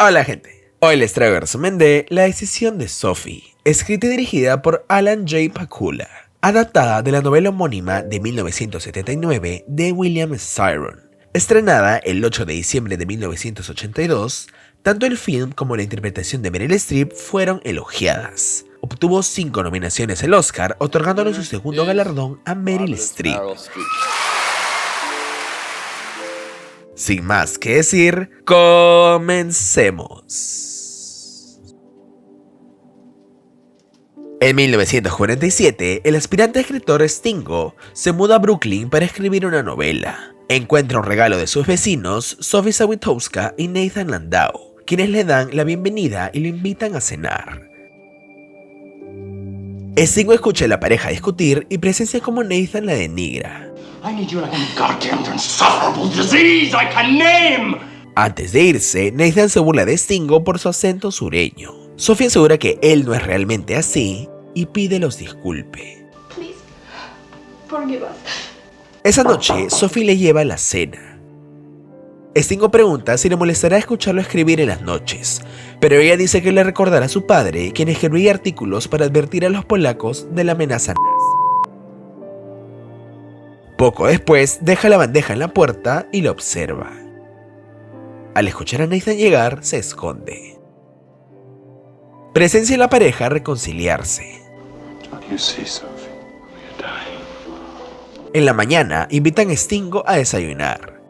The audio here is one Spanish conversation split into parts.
Hola gente, hoy les traigo el resumen de La decisión de Sophie, escrita y dirigida por Alan J. Pakula, adaptada de la novela homónima de 1979 de William Styron. Estrenada el 8 de diciembre de 1982, tanto el film como la interpretación de Meryl Streep fueron elogiadas. Obtuvo 5 nominaciones al Oscar, otorgándole su segundo galardón a Meryl Streep. Sin más que decir, comencemos. En 1947, el aspirante escritor Stingo se muda a Brooklyn para escribir una novela. Encuentra un regalo de sus vecinos, Sophie Sawitowska y Nathan Landau, quienes le dan la bienvenida y lo invitan a cenar. Stingo escucha a la pareja discutir y presencia como Nathan la denigra. Antes de irse, Nathan se burla de Stingo por su acento sureño. Sophie asegura que él no es realmente así y pide los disculpe. Esa noche, Sophie le lleva la cena. Stingo pregunta si le molestará escucharlo escribir en las noches, pero ella dice que le recordará a su padre, quien escribía artículos para advertir a los polacos de la amenaza nazi. Poco después, deja la bandeja en la puerta y lo observa. Al escuchar a Nathan llegar, se esconde. Presencia la pareja reconciliarse. En la mañana, invitan a Stingo a desayunar.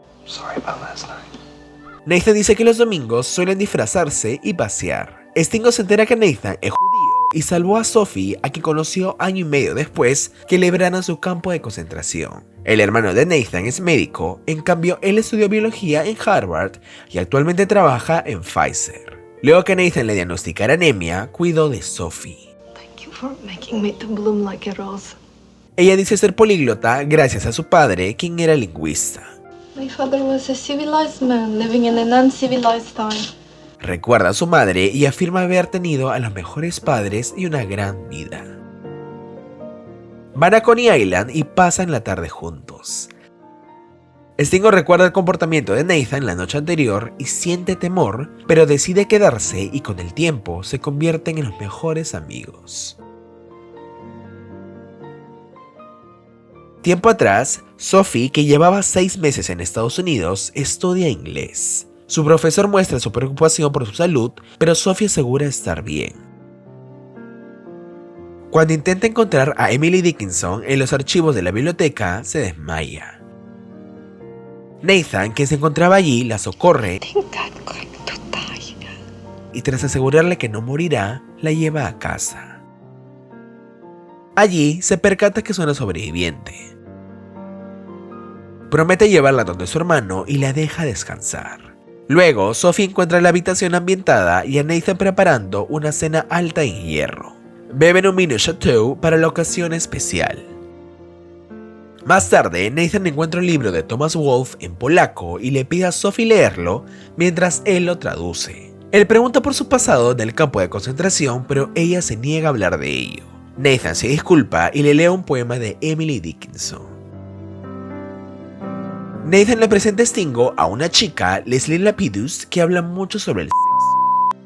Nathan dice que los domingos suelen disfrazarse y pasear. Stingo se entera que Nathan es judío y salvó a Sophie, a quien conoció año y medio después que libraran su campo de concentración. El hermano de Nathan es médico, en cambio él estudió biología en Harvard y actualmente trabaja en Pfizer. Luego que Nathan le diagnosticara anemia, cuidó de Sophie. Ella dice ser políglota gracias a su padre, quien era lingüista. Recuerda a su madre y afirma haber tenido a los mejores padres y una gran vida. Van a Coney Island y pasan la tarde juntos. Stingo recuerda el comportamiento de Nathan la noche anterior y siente temor, pero decide quedarse y con el tiempo se convierten en los mejores amigos. Tiempo atrás, Sophie, que llevaba 6 meses en Estados Unidos, estudia inglés. Su profesor muestra su preocupación por su salud, pero Sophie asegura estar bien. Cuando intenta encontrar a Emily Dickinson en los archivos de la biblioteca, se desmaya. Nathan, quien se encontraba allí, la socorre y tras asegurarle que no morirá, la lleva a casa. Allí se percata que es una sobreviviente. Promete llevarla donde su hermano y la deja descansar. Luego, Sophie encuentra la habitación ambientada y a Nathan preparando una cena alta en hierro. Beben un mini chateau para la ocasión especial. Más tarde, Nathan encuentra un libro de Thomas Wolfe en polaco y le pide a Sophie leerlo mientras él lo traduce. Él pregunta por su pasado del campo de concentración, pero ella se niega a hablar de ello. Nathan se disculpa y le lee un poema de Emily Dickinson. Nathan le presenta a Stingo a una chica, Leslie Lapidus, que habla mucho sobre el sexo.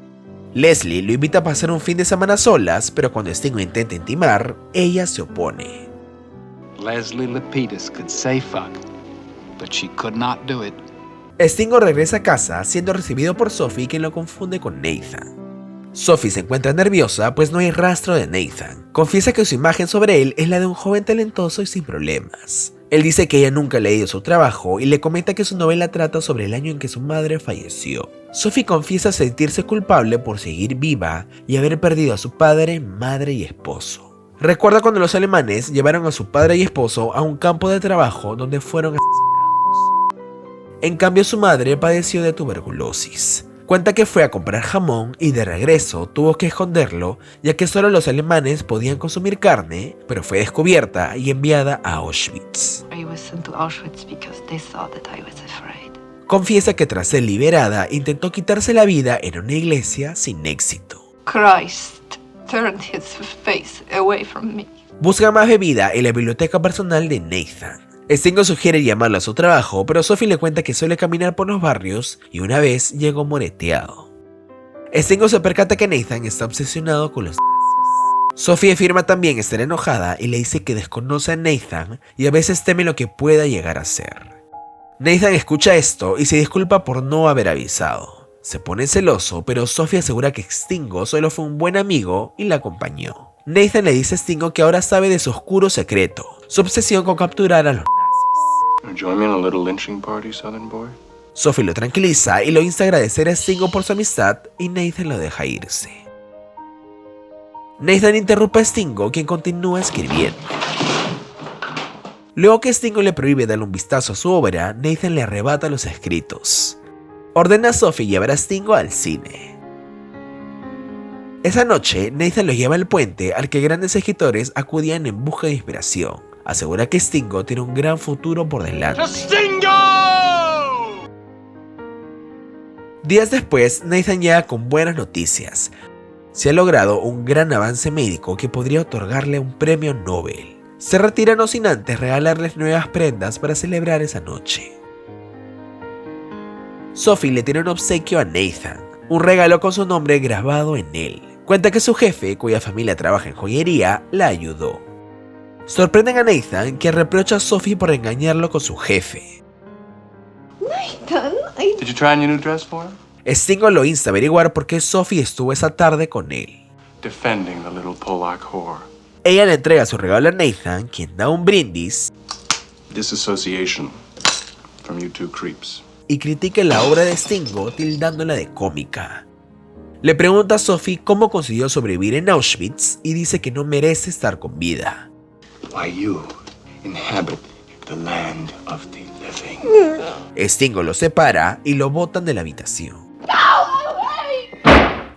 Leslie lo invita a pasar un fin de semana solas, pero cuando Stingo intenta intimar, ella se opone. Leslie Lapidus could say fuck, but she could not do it. Stingo regresa a casa, siendo recibido por Sophie, quien lo confunde con Nathan. Sophie se encuentra nerviosa, pues no hay rastro de Nathan. Confiesa que su imagen sobre él es la de un joven talentoso y sin problemas. Él dice que ella nunca ha leído su trabajo y le comenta que su novela trata sobre el año en que su madre falleció. Sophie confiesa sentirse culpable por seguir viva y haber perdido a su padre, madre y esposo. Recuerda cuando los alemanes llevaron a su padre y esposo a un campo de trabajo donde fueron asesinados. En cambio, su madre padeció de tuberculosis. Cuenta que fue a comprar jamón y de regreso tuvo que esconderlo, ya que solo los alemanes podían consumir carne, pero fue descubierta y enviada a Auschwitz. Confiesa que tras ser liberada intentó quitarse la vida en una iglesia sin éxito. Busca más bebida en la biblioteca personal de Nathan. Stingo sugiere llamarlo a su trabajo, pero Sophie le cuenta que suele caminar por los barrios y una vez llegó moreteado. Stingo se percata que Nathan está obsesionado con los nazis. Sophie afirma también estar enojada y le dice que desconoce a Nathan y a veces teme lo que pueda llegar a ser. Nathan escucha esto y se disculpa por no haber avisado. Se pone celoso, pero Sophie asegura que Stingo solo fue un buen amigo y la acompañó. Nathan le dice a Stingo que ahora sabe de su oscuro secreto, su obsesión con capturar a los nazis. Join me in a little lynching party, Southern boy. Sophie lo tranquiliza y lo insta a agradecer a Stingo por su amistad y Nathan lo deja irse. Nathan interrumpe a Stingo, quien continúa escribiendo. Luego que Stingo le prohíbe darle un vistazo a su obra, Nathan le arrebata los escritos. Ordena a Sophie llevar a Stingo al cine. Esa noche, Nathan lo lleva al puente al que grandes escritores acudían en busca de inspiración. Asegura que Stingo tiene un gran futuro por delante. Stingo! Días después, Nathan llega con buenas noticias. Se ha logrado un gran avance médico que podría otorgarle un premio Nobel. Se retira no sin antes regalarles nuevas prendas para celebrar esa noche. Sophie le tiene un obsequio a Nathan, un regalo con su nombre grabado en él. Cuenta que su jefe, cuya familia trabaja en joyería, la ayudó. Sorprenden a Nathan, que reprocha a Sophie por engañarlo con su jefe. Nathan, Did you try on your new dress for him? Stingo lo insta a averiguar por qué Sophie estuvo esa tarde con él. Defending the little Polak whore. Ella le entrega su regalo a Nathan, quien da un brindis Disassociation from you two creeps. y critica la obra de Stingo tildándola de cómica. Le pregunta a Sophie cómo consiguió sobrevivir en Auschwitz y dice que no merece estar con vida. Why you inhabit the land of the living. Stingo lo separa y lo botan de la habitación.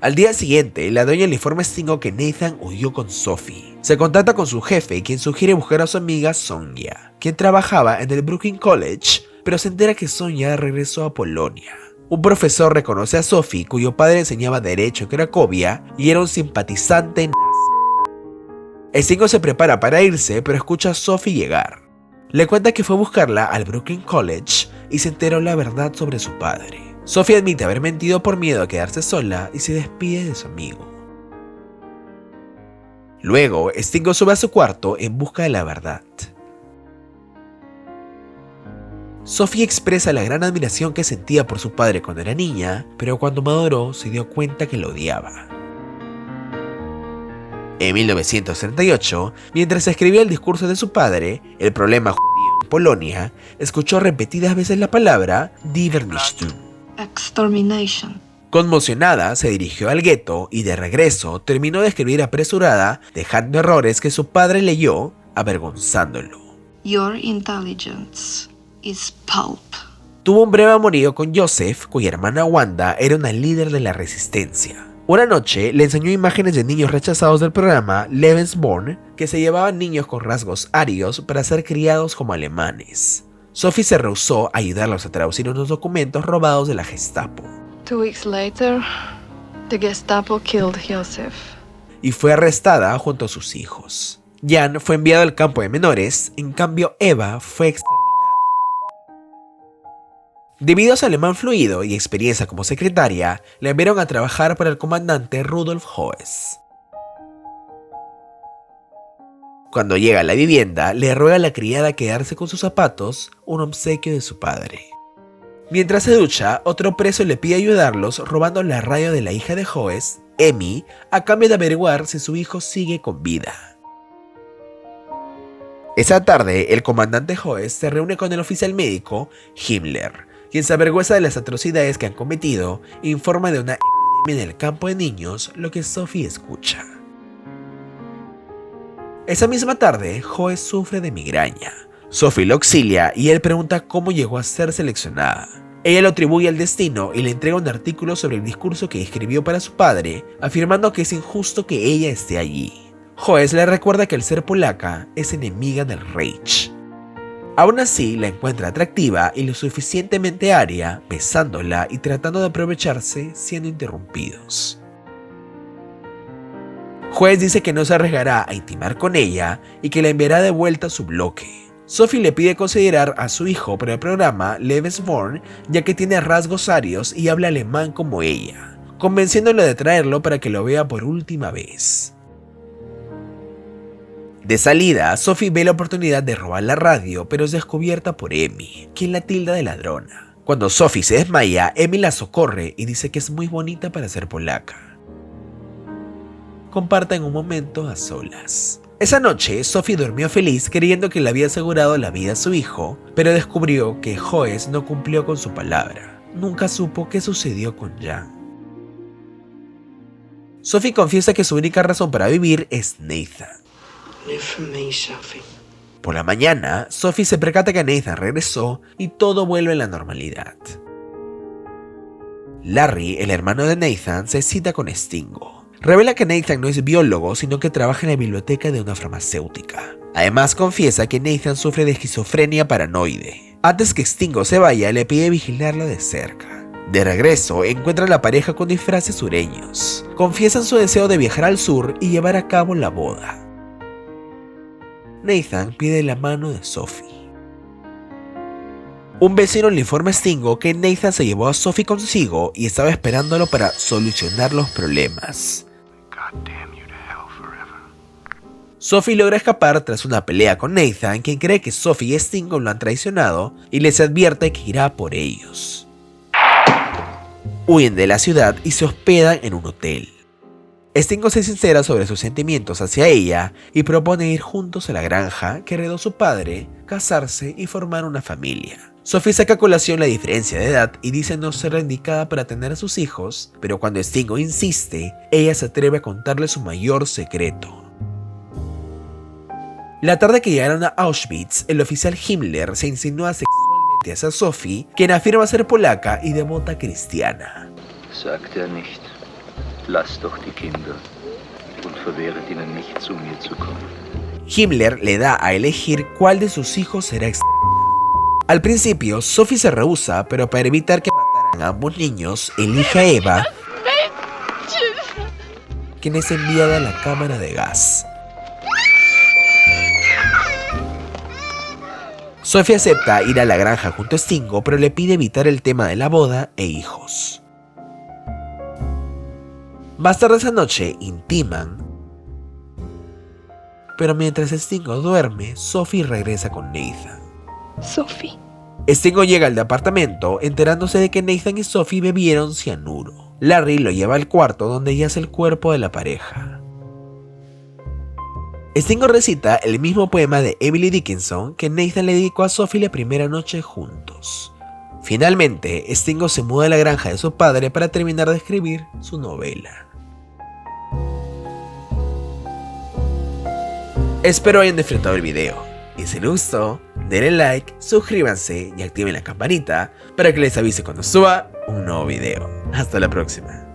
Al día siguiente, la dueña le informa a Stingo que Nathan huyó con Sophie. Se contacta con su jefe, quien sugiere buscar a su amiga Sonia, quien trabajaba en el Brooklyn College, pero se entera que Sonia regresó a Polonia. Un profesor reconoce a Sophie, cuyo padre enseñaba derecho en Cracovia y era un simpatizante nazi. Stingo se prepara para irse, pero escucha a Sophie llegar. Le cuenta que fue a buscarla al Brooklyn College y se enteró la verdad sobre su padre. Sophie admite haber mentido por miedo a quedarse sola y se despide de su amigo. Luego, Stingo sube a su cuarto en busca de la verdad. Sophie expresa la gran admiración que sentía por su padre cuando era niña, pero cuando maduró se dio cuenta que lo odiaba. En 1938, mientras escribía el discurso de su padre, El problema judío en Polonia, escuchó repetidas veces la palabra Die Vernichtung. extermination. Conmocionada, se dirigió al gueto y de regreso terminó de escribir apresurada, dejando errores que su padre leyó, avergonzándolo. Your intelligence is pulp. Tuvo un breve amorío con Joseph, cuya hermana Wanda era una líder de la resistencia. Una noche le enseñó imágenes de niños rechazados del programa Lebensborn, que se llevaban niños con rasgos arios para ser criados como alemanes. Sophie se rehusó a ayudarlos a traducir unos documentos robados de la Gestapo. 2 weeks later, the Gestapo killed Joseph. Y fue arrestada junto a sus hijos. Jan fue enviado al campo de menores, en cambio Eva fue exterminada. Debido a su alemán fluido y experiencia como secretaria, la enviaron a trabajar para el comandante Rudolf Hoes. Cuando llega a la vivienda, le ruega a la criada quedarse con sus zapatos, un obsequio de su padre. Mientras se ducha, otro preso le pide ayudarlos robando la radio de la hija de Hoes, Emmy, a cambio de averiguar si su hijo sigue con vida. Esa tarde, el comandante Hoes se reúne con el oficial médico, Himmler, quien se avergüenza de las atrocidades que han cometido e informa de una epidemia en el campo de niños, lo que Sophie escucha. Esa misma tarde, Hoes sufre de migraña. Sophie lo auxilia y él pregunta cómo llegó a ser seleccionada. Ella lo atribuye al destino y le entrega un artículo sobre el discurso que escribió para su padre, afirmando que es injusto que ella esté allí. Hoes le recuerda que al ser polaca es enemiga del Reich. Aún así, la encuentra atractiva y lo suficientemente aria, besándola y tratando de aprovecharse, siendo interrumpidos. Hoes dice que no se arriesgará a intimar con ella y que la enviará de vuelta a su bloque. Sophie le pide considerar a su hijo para el programa Lebensborn, ya que tiene rasgos arios y habla alemán como ella. convenciéndolo de traerlo para que lo vea por última vez. De salida, Sophie ve la oportunidad de robar la radio, pero es descubierta por Emmy, quien la tilda de ladrona. Cuando Sophie se desmaya, Emmy la socorre y dice que es muy bonita para ser polaca. Comparten un momento a solas. Esa noche, Sophie durmió feliz creyendo que le había asegurado la vida a su hijo, pero descubrió que Joes no cumplió con su palabra. Nunca supo qué sucedió con Jan. Sophie confiesa que su única razón para vivir es Nathan. Live for me, Sophie. Por la mañana, Sophie se percata que Nathan regresó y todo vuelve a la normalidad. Larry, el hermano de Nathan, se cita con Stingo. Revela que Nathan no es biólogo, sino que trabaja en la biblioteca de una farmacéutica. Además, confiesa que Nathan sufre de esquizofrenia paranoide. Antes que Stingo se vaya, le pide vigilarlo de cerca. De regreso, encuentra a la pareja con disfraces sureños. Confiesan su deseo de viajar al sur y llevar a cabo la boda. Nathan pide la mano de Sophie. Un vecino le informa a Stingo que Nathan se llevó a Sophie consigo y estaba esperándolo para solucionar los problemas. Sophie logra escapar tras una pelea con Nathan, quien cree que Sophie y Stingo lo han traicionado y les advierte que irá por ellos. Huyen de la ciudad y se hospedan en un hotel. Stingo se sincera sobre sus sentimientos hacia ella y propone ir juntos a la granja que heredó su padre, casarse y formar una familia. Sophie saca a colación la diferencia de edad y dice no ser la indicada para tener a sus hijos, pero cuando Stingo insiste, ella se atreve a contarle su mayor secreto. La tarde que llegaron a Auschwitz, el oficial Himmler se insinúa sexualmente hacia Sophie, quien afirma ser polaca y devota cristiana. Sagt nicht. Lasst doch die Kinder und verwehret ihnen nicht, zu mir zu kommen. Himmler le da a elegir cuál de sus hijos será exterminado. Al principio, Sophie se rehúsa, pero para evitar que mataran a ambos niños, elige a Eva, quien es enviada a la cámara de gas. Sophie acepta ir a la granja junto a Stingo, pero le pide evitar el tema de la boda e hijos. Más tarde esa noche, intiman, pero mientras Stingo duerme, Sophie regresa con Nathan. Sophie. Stingo llega al departamento, enterándose de que Nathan y Sophie bebieron cianuro. Larry lo lleva al cuarto donde yace el cuerpo de la pareja. Stingo recita el mismo poema de Emily Dickinson que Nathan le dedicó a Sophie la primera noche juntos. Finalmente, Stingo se muda a la granja de su padre para terminar de escribir su novela. Espero hayan disfrutado el video, y si les gustó, denle like, suscríbanse y activen la campanita para que les avise cuando suba un nuevo video. Hasta la próxima.